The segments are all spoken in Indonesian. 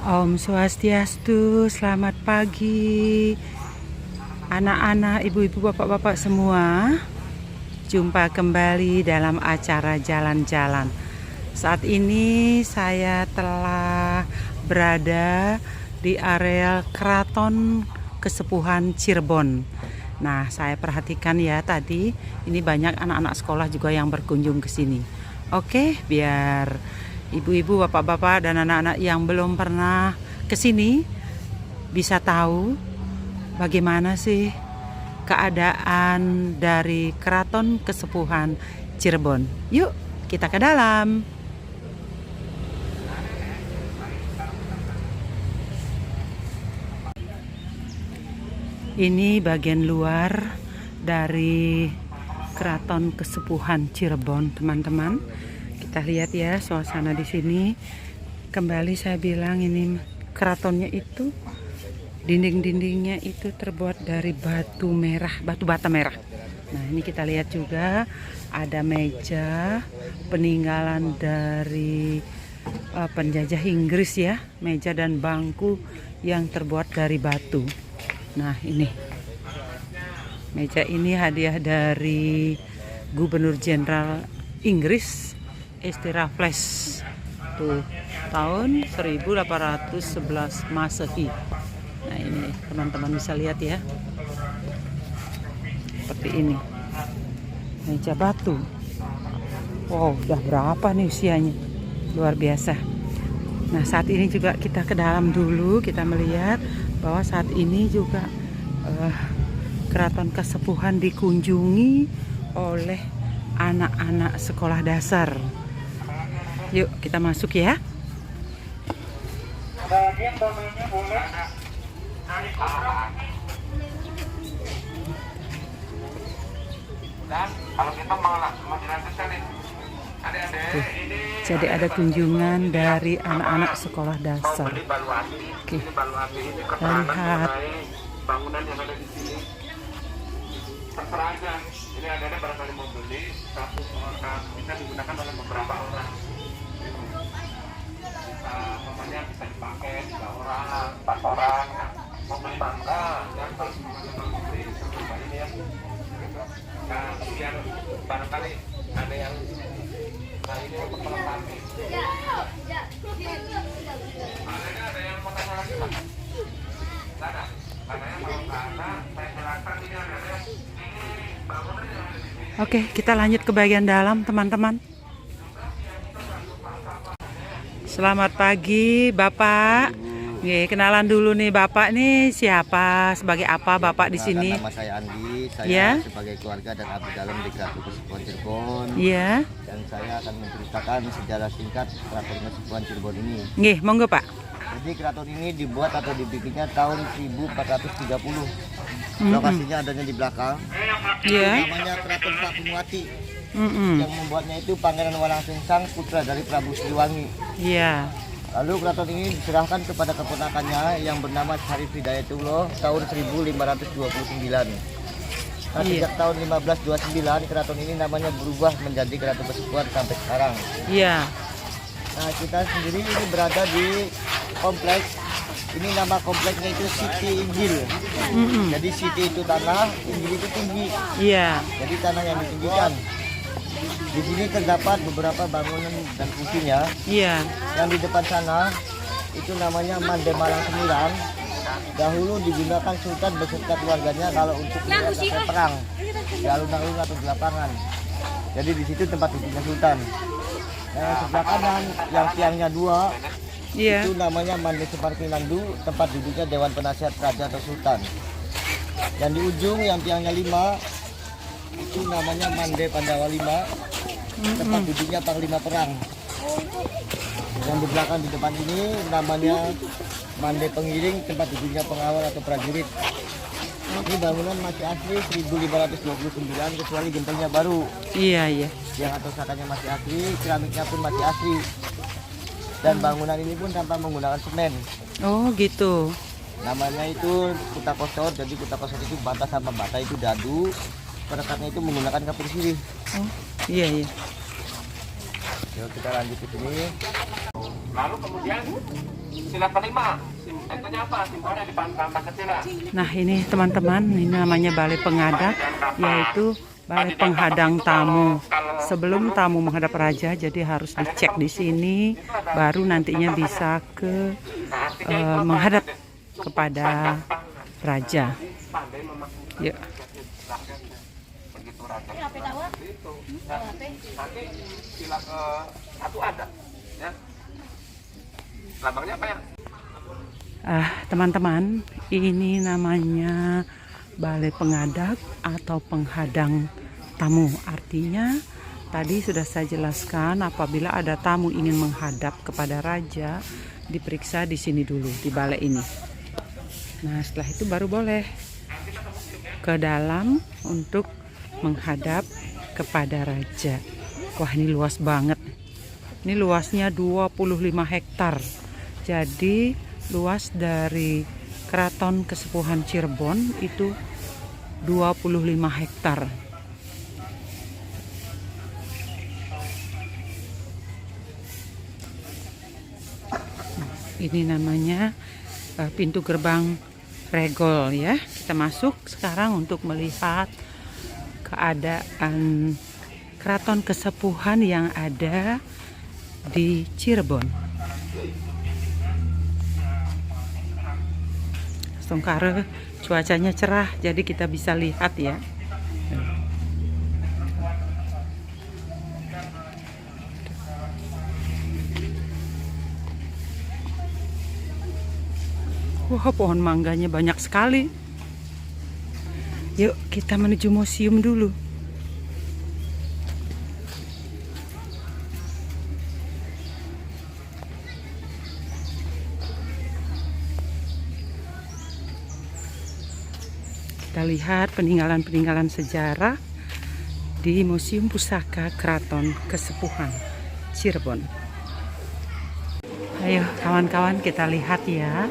Om Swastiastu, selamat pagi anak-anak, ibu-ibu, bapak-bapak semua. Jumpa kembali dalam acara jalan-jalan. Saat ini saya telah berada di area Keraton Kesepuhan Cirebon. Nah, saya perhatikan ya tadi, ini banyak anak-anak sekolah juga yang berkunjung ke sini. Oke, biar ibu-ibu, bapak-bapak, dan anak-anak yang belum pernah ke sini bisa tahu bagaimana sih keadaan dari Keraton Kesepuhan Cirebon. Yuk, kita ke dalam. Ini bagian luar dari Keraton Kesepuhan Cirebon, teman-teman. Kita lihat ya suasana di sini. Kembali saya bilang ini keratonnya itu dinding-dindingnya itu terbuat dari batu merah, batu bata merah. Nah, ini kita lihat juga ada meja peninggalan dari penjajah Inggris ya, meja dan bangku yang terbuat dari batu. Nah, ini meja ini hadiah dari Gubernur Jenderal Inggris Raffles tuh tahun 1811 Masehi. Nah, ini teman-teman bisa lihat ya, seperti ini meja batu. Wow, udah berapa nih usianya, luar biasa. Nah, saat ini juga kita ke dalam dulu, kita melihat bahwa saat ini juga Keraton Kesepuhan dikunjungi oleh anak-anak sekolah dasar. Yuk kita masuk ya. Dan kalau kita mau dilanjutkan nih, adik-adik ini Jadi ada kunjungan dari anak-anak sekolah dasar. Oke, ini kita keterangan lihat. mengenai bangunan yang ada di sini. Terserah aja, ini adik-adik barangkali mau beli satu orang, bisa digunakan oleh beberapa orang. Bisa, namanya bisa dipakai 3 orang, 4 orang. Mau beli bangga, dan kalau semuanya mau beli coba ini ya. Nah, biar barangkali ada yang ini untuk melengkapi. Ada yang mau tanya lagi Pak? Nggak ada. Katanya kalau nggak ada, saya jelaskan ini ada bangunan yang ada di sini. Oke, kita lanjut ke bagian dalam, teman-teman. Selamat pagi, Bapak. Nih, kenalan dulu nih, Bapak nih siapa, sebagai apa Bapak di sini? Nama saya Andi, saya Ya. sebagai keluarga dan abdi dalam di Keraton Kesepuhan Cirebon. Iya. Dan saya akan menceritakan sejarah singkat Keraton Kesepuhan Cirebon ini. Nggih, monggo Pak. Jadi keraton ini dibuat atau dibikinnya tahun 1430. Lokasinya adanya di belakang. Iya. Namanya Keraton Pakuwati. Mm-mm. Yang membuatnya itu Pangeran Walangsungsang, putra dari Prabu Siliwangi. Iya. Lalu keraton ini diserahkan kepada keponakannya yang bernama Syarif Hidayatullah tahun 1529. Nah, sejak tahun 1529 keraton ini namanya berubah menjadi Keraton Kesepuhan sampai sekarang. Iya. Nah, kita sendiri ini berada di kompleks. Ini nama kompleksnya itu Siti Injil. Mm-mm. Jadi Siti itu tanah, Injil itu tinggi. Iya. Jadi tanah yang ditinggikan. Di sini terdapat beberapa bangunan dan fungsinya. Iya. Yang di depan sana itu namanya Mande Malang Sembilan. Dahulu digunakan sultan beserta keluarganya kalau untuk melakukan perang di alun-alun atau di lapangan. Jadi di situ tempat duduknya sultan. Yang sebelah kanan yang tiangnya 2 Iya. itu namanya Mande Separkinandu, tempat duduknya Dewan Penasihat Raja atau Sultan. Dan di ujung yang tiangnya 5 itu namanya Mande Pandawa 5, tempat duduknya Panglima Perang. Yang di belakang di depan ini namanya Mande Pengiring, tempat duduknya pengawal atau prajurit. Ini bangunan masih asli 1529 kecuali gentengnya baru. Iya, iya. Yang atau sakanya masih asli, keramiknya pun masih asli. Dan bangunan ini pun tanpa menggunakan semen. Oh, gitu. Namanya itu kuta kosor. Jadi kuta kosor itu bata sama bata itu dadu. Perekatnya itu menggunakan kapur sirih. Oh, iya, iya. Yuk kita lanjut ke sini. Lalu kemudian sila kelima, itunya apa? Simbolnya di tampak kecil. Nah ini teman-teman, ini namanya balai pengadap, yaitu balai penghadang tamu. Sebelum tamu menghadap raja, jadi harus dicek di sini, baru nantinya bisa menghadap kepada raja. Ya. Begitu raja. Nanti sila ke satu ada, ya. Lambangnya apa ya? Teman-teman, ini namanya balai pengadap atau penghadang tamu. Artinya tadi sudah saya jelaskan, apabila ada tamu ingin menghadap kepada raja, diperiksa di sini dulu, di balai ini. Nah, setelah itu baru boleh ke dalam untuk menghadap kepada raja. Wah, ini luas banget. Ini luasnya 25 hektar. Jadi luas dari Keraton Kesepuhan Cirebon itu 25 hektar. Ini namanya pintu gerbang Regol ya. Kita masuk sekarang untuk melihat keadaan Keraton Kesepuhan yang ada di Cirebon. Songkare cuacanya cerah, jadi kita bisa lihat ya. Wah, pohon mangganya banyak sekali. Yuk kita menuju museum dulu. Kita lihat peninggalan-peninggalan sejarah di Museum Pusaka Keraton Kesepuhan Cirebon. Ayo kawan-kawan, kita lihat ya.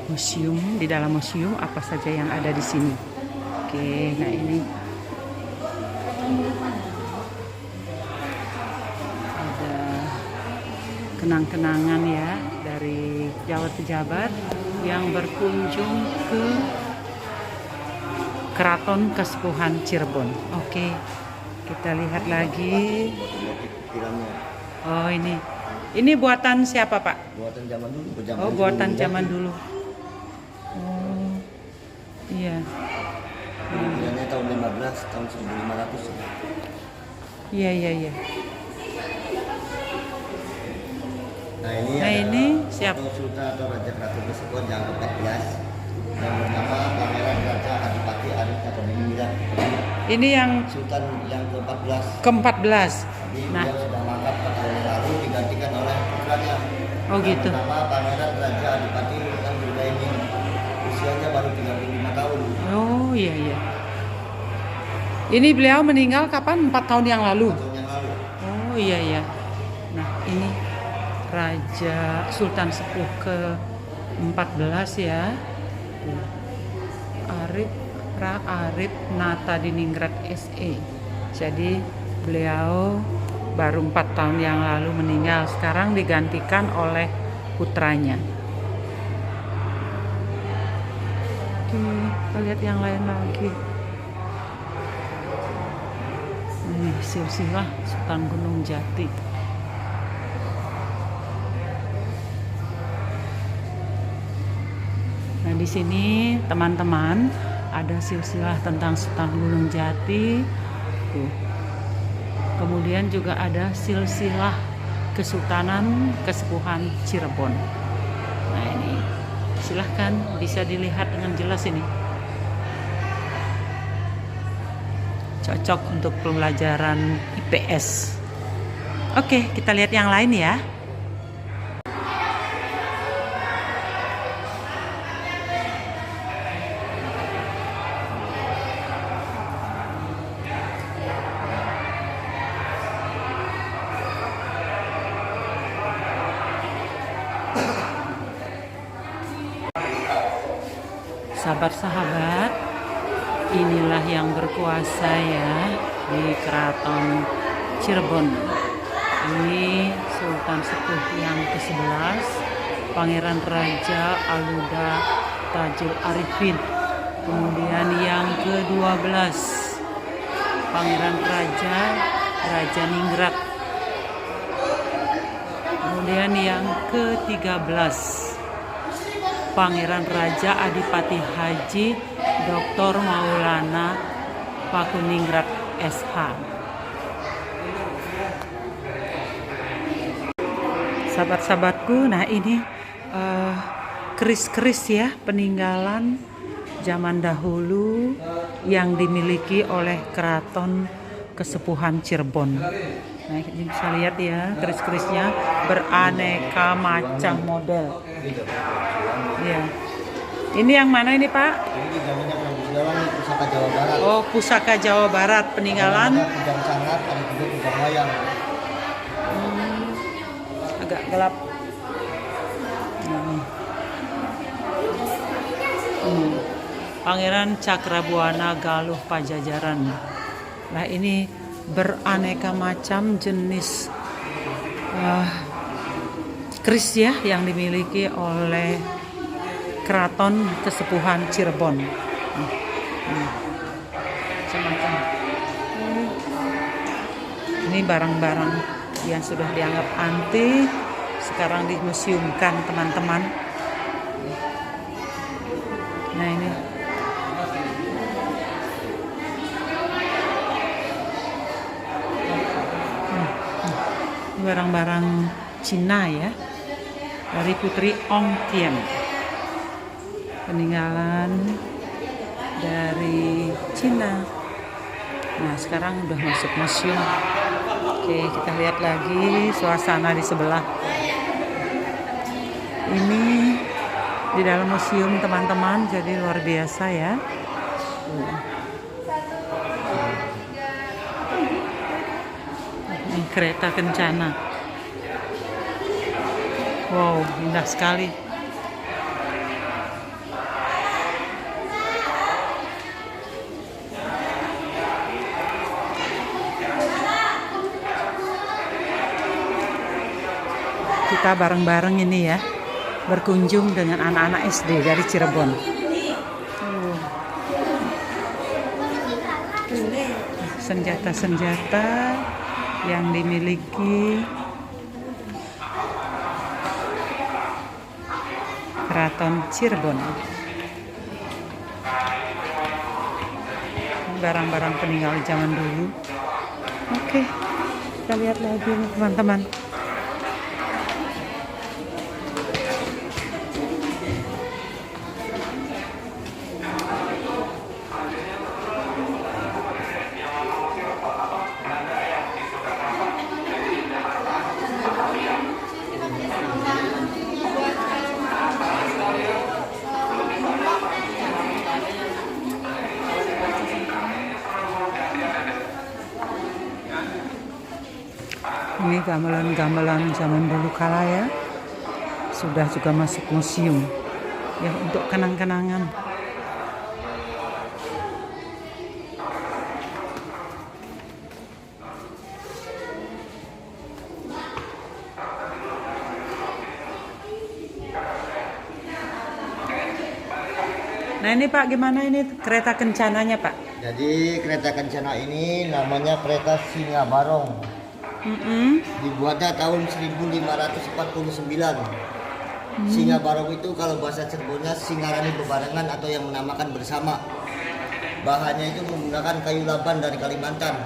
Museum, di dalam museum apa saja yang ada di sini. Oke, nah ini ada kenang-kenangan ya dari pejabat-pejabat yang berkunjung ke Keraton Kesepuhan Cirebon. Oke, kita lihat lagi. Oh, ini buatan siapa, Pak? Buatan zaman dulu. Oh, buatan zaman dulu. Oh, iya. Ini tahun 15, tahun 1500. Iya. Nah ini siapa? Sultan atau Raja Keraton Kesepuhan yang ke-14 yang bernama Pangeran Raja Adipati Arif Tatoningrat. Ini yang Sultan yang ke-14. ke-14. Nah, Dia sudah mangkat 4 tahun yang lalu digantikan oleh putranya. oh gitu. Nama Pangeran Raja Adipati Arif ini usianya baru 35 tahun. Oh iya. Ini beliau meninggal kapan? 4 tahun yang lalu. 4 tahun yang lalu. Oh iya. Nah, ini Raja Sultan Sepuh ke-14 ya. Arif Natadiningrat SE. Jadi beliau baru 4 tahun yang lalu meninggal. Sekarang digantikan oleh putranya. Oke, kita lihat yang lain lagi. Ini silsilah Sultan Gunung Jati. Nah, di sini teman-teman ada silsilah tentang Sultan Gunung Jati. Tuh. Kemudian juga ada silsilah Kesultanan Kesepuhan Cirebon. Nah, ini silahkan bisa dilihat dengan jelas ini. Cocok untuk pembelajaran IPS. Oke, kita lihat yang lain ya. Sahabat-sahabat, inilah yang berkuasa ya di Keraton Cirebon. Ini Sultan Sepuh yang ke-11, Pangeran Raja Aluda Tajul Arifin. Kemudian yang ke-12, Pangeran Raja Ningrat. Kemudian yang ke-13, Pangeran Raja Adipati Haji Dr. Maulana Pakuningrat SH. Sahabat-sahabatku, nah ini keris-keris ya, peninggalan zaman dahulu yang dimiliki oleh Keraton Kesepuhan Cirebon. Nah, ini bisa lihat ya, keris-kerisnya beraneka macam model. Ya. Ini yang mana ini, Pak? Ini zamannya Prabu Siliwangi, Pusaka Jawa Barat. Oh, Pusaka Jawa Barat, peninggalan. Ada Kujang Sangat, ada juga Kujang Wayang. Agak gelap. Pangeran Cakrabuana Galuh Pajajaran. Nah, ini beraneka macam jenis keris ya yang dimiliki oleh Keraton Kesepuhan Cirebon. Semacam ini barang-barang yang sudah dianggap antik sekarang dimuseumkan teman-teman. Nah ini barang-barang Cina ya, dari Putri Ong Tiem, peninggalan dari Cina. Nah sekarang udah masuk museum. Oke, kita lihat lagi suasana di sebelah. Ini di dalam museum teman-teman, jadi luar biasa ya. Ini kereta kencana. Wow, indah sekali. Kita bareng-bareng ini ya, berkunjung dengan anak-anak SD dari Cirebon. Senjata-senjata yang dimiliki Keraton Cirebon. Barang-barang peninggalan zaman dulu. Oke, kita lihat lagi nih teman-teman. Ini gamelan-gamelan zaman dulu kala ya, sudah juga masuk museum ya untuk kenang-kenangan. Nah ini Pak, gimana ini kereta kencananya Pak? Jadi kereta kencana ini namanya kereta Singa Barong. Dibuatnya tahun 1549. Singa Barong itu kalau bahasa Cirebonnya Singarani bebarengan atau yang menamakan bersama. Bahannya itu menggunakan kayu laban dari Kalimantan.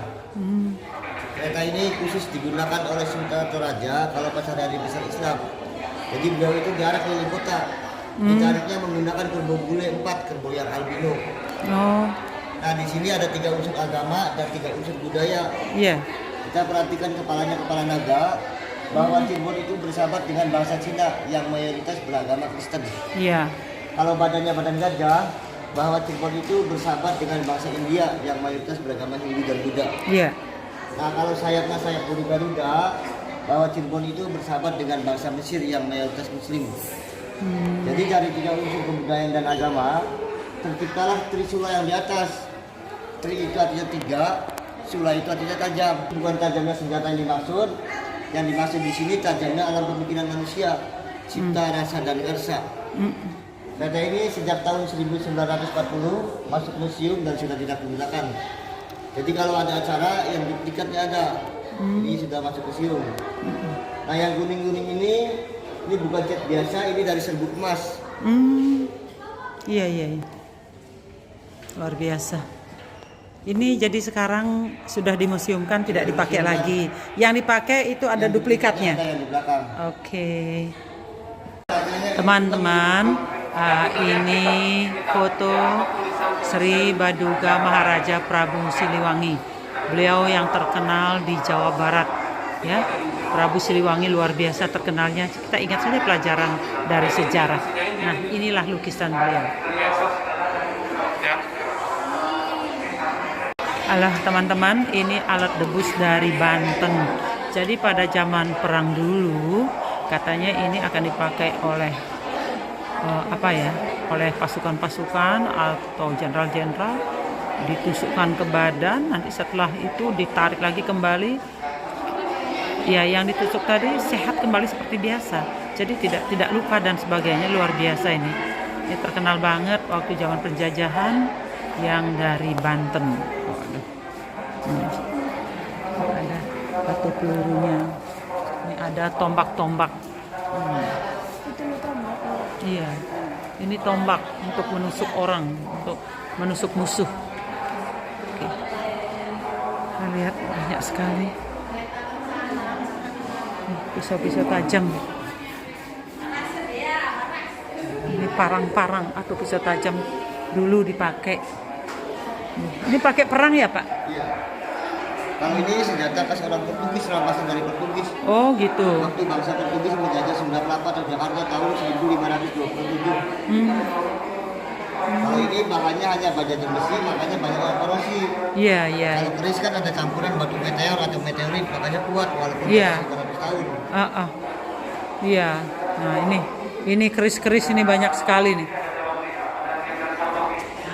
Kereta ini khusus digunakan oleh Sultan Toraja kalau pas hari besar Islam. Jadi beliau itu diarak keliling kota. Ditariknya menggunakan kerbau bule 4, kerbau yang albino. Nah di sini ada 3 unsur agama dan 3 unsur budaya. Iya. Kita perhatikan kepalanya kepala naga, bahwa Cirebon itu bersahabat dengan bangsa Cina yang mayoritas beragama Kristen. Iya. Kalau badannya badan gajah, bahwa Cirebon itu bersahabat dengan bangsa India yang mayoritas beragama Hindu dan Buddha. Iya. Nah kalau sayapnya sayap budi Garuda, bahwa Cirebon itu bersahabat dengan bangsa Mesir yang mayoritas Muslim. Jadi dari 3 unsur kebudayaan dan agama, terciptalah Trisula yang di atas. Tri itu artinya 3, Sula itu artinya tajam. Bukan tajamnya senjata yang dimaksud, yang dimaksud di sini tajamnya alam pemikiran manusia, cipta, rasa, dan ersa. Kereta ini sejak tahun 1940 masuk museum dan sudah tidak digunakan. Jadi kalau ada acara yang duplikatnya ada, ini sudah masuk museum. Nah yang kuning-kuning ini bukan cat biasa, ini dari serbuk emas. Iya. Luar biasa. Ini jadi sekarang sudah dimuseumkan, tidak dipakai lagi. Yang dipakai itu ada duplikatnya. Ada yang di belakang. Oke. Teman-teman, ini foto Sri Baduga Maharaja Prabu Siliwangi. Beliau yang terkenal di Jawa Barat, ya. Prabu Siliwangi luar biasa terkenalnya. Kita ingat saja pelajaran dari sejarah. Nah, inilah lukisan beliau. Alah teman-teman, ini alat debus dari Banten. Jadi pada zaman perang dulu, katanya ini akan dipakai oleh oleh pasukan-pasukan atau jenderal-jenderal, ditusukkan ke badan, nanti setelah itu ditarik lagi kembali. Ya, yang ditusuk tadi sehat kembali seperti biasa. Jadi tidak luka dan sebagainya. Luar biasa ini. Ini terkenal banget waktu zaman penjajahan yang dari Banten. Ada batu pelurunya. Ini ada tombak-tombak. Iya, ini tombak untuk menusuk orang, untuk menusuk musuh. Oke. Kita lihat banyak sekali. Pisau-pisau tajam. Ini parang-parang atau pisau tajam dulu dipakai. Ini pakai perang ya, Pak? Iya. Kalau ini senjata khas orang Portugis, rampasan dari Portugis. Oh gitu. Waktu bangsa Portugis menjajah Sunda Kelapa atau Jakarta tahun 1527. Kalau ini bahannya hanya baja besi, makanya banyak yang korosi. Iya. Kalau keris kan ada campuran batu meteor atau meteorit, makanya kuat walaupun Iya. 100 tahun. Iya. Nah ini keris-keris ini banyak sekali nih.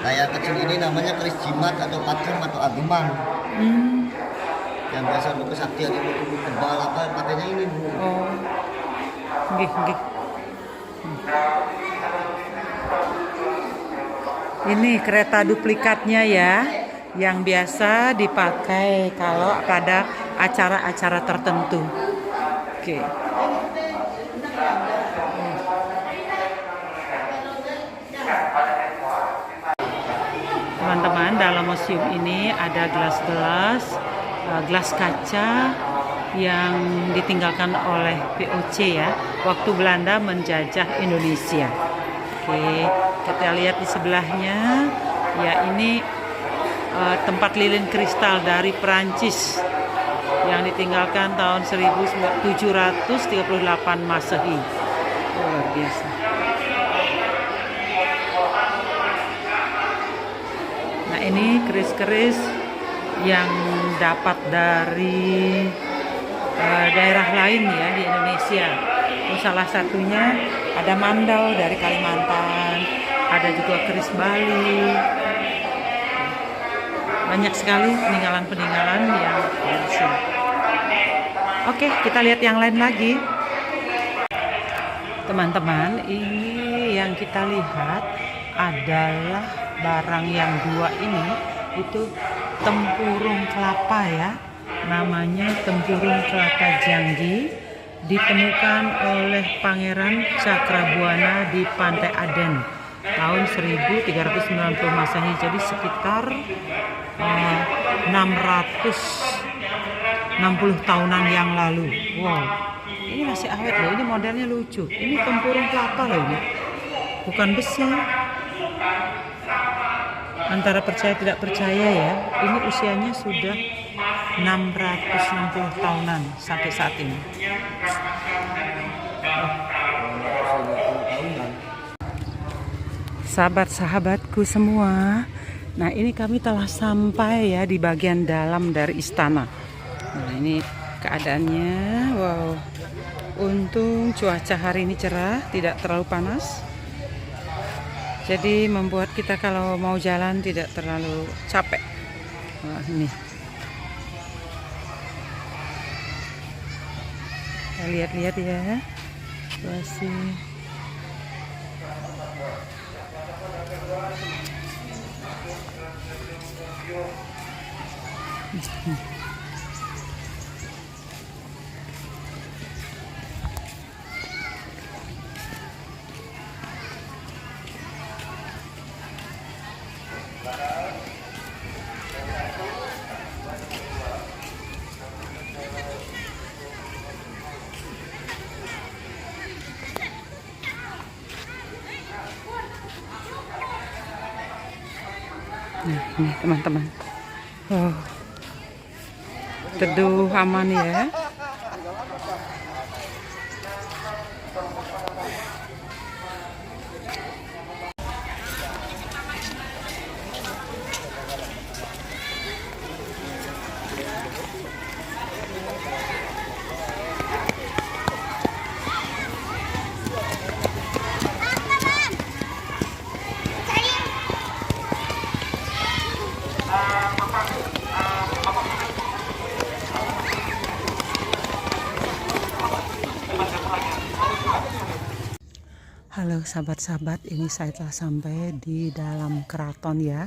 Nah yang kecil ini namanya keris jimat atau patrem atau ageman. Yang biasa untuk kesaktian itu tubuh kebal apa pakainya ini Bu. Oh. Nggih. Ini kereta duplikatnya ya, yang biasa dipakai kalau pada acara-acara tertentu. Oke. Teman-teman, dalam museum ini ada gelas kaca yang ditinggalkan oleh VOC ya, waktu Belanda menjajah Indonesia. Oke, kita lihat di sebelahnya, ya ini tempat lilin kristal dari Perancis yang ditinggalkan tahun 1738 Masehi. Luar biasa. Nah ini keris-keris yang dapat dari daerah lain ya di Indonesia. Salah satunya ada mandau dari Kalimantan, ada juga keris Bali. Banyak sekali peninggalan-peninggalan yang ada di sini. Oke, kita lihat yang lain lagi. Teman-teman, ini yang kita lihat adalah barang yang dua ini, itu tempurung kelapa ya. Namanya tempurung kelapa Janggi, ditemukan oleh Pangeran Cakrabuana di Pantai Aden tahun 1390 Masehi. Jadi sekitar 660 tahunan yang lalu. Wow, ini masih awet loh. Ini modelnya lucu. Ini tempurung kelapa loh ini, bukan besi. Antara percaya tidak percaya ya, ini usianya sudah 660 tahunan sampai saat ini. Sahabat-sahabatku semua, nah ini kami telah sampai ya di bagian dalam dari istana. Nah ini keadaannya, wow. Untung cuaca hari ini cerah, tidak terlalu panas. Jadi membuat kita kalau mau jalan tidak terlalu capek. Wah, ini. lihat-lihat ya. Masih nah, ini teman-teman. Oh, teduh aman ya. Halo sahabat-sahabat, ini saya telah sampai di dalam keraton ya.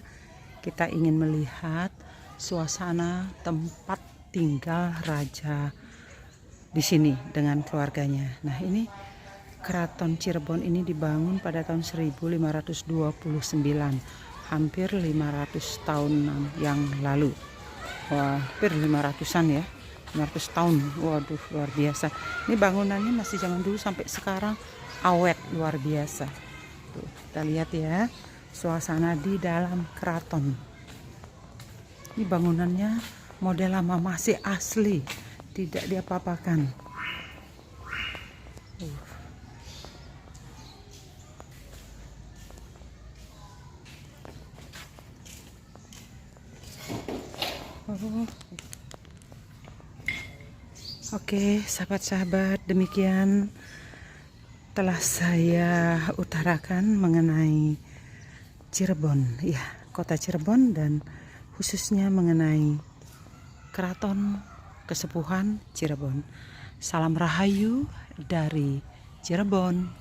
Kita ingin melihat suasana tempat tinggal raja di sini dengan keluarganya. Nah, ini keraton Cirebon ini dibangun pada tahun 1529, hampir 500 tahun yang lalu. Wah, hampir 500-an ya. 500 tahun. Waduh, luar biasa. Ini bangunannya masih zaman dulu sampai sekarang awet, luar biasa. Tuh, kita lihat ya suasana di dalam keraton. Ini bangunannya model lama, masih asli, tidak diapa-apakan. Oke, sahabat-sahabat, demikian telah saya utarakan mengenai Cirebon, ya, kota Cirebon, dan khususnya mengenai Keraton Kesepuhan Cirebon. Salam Rahayu dari Cirebon.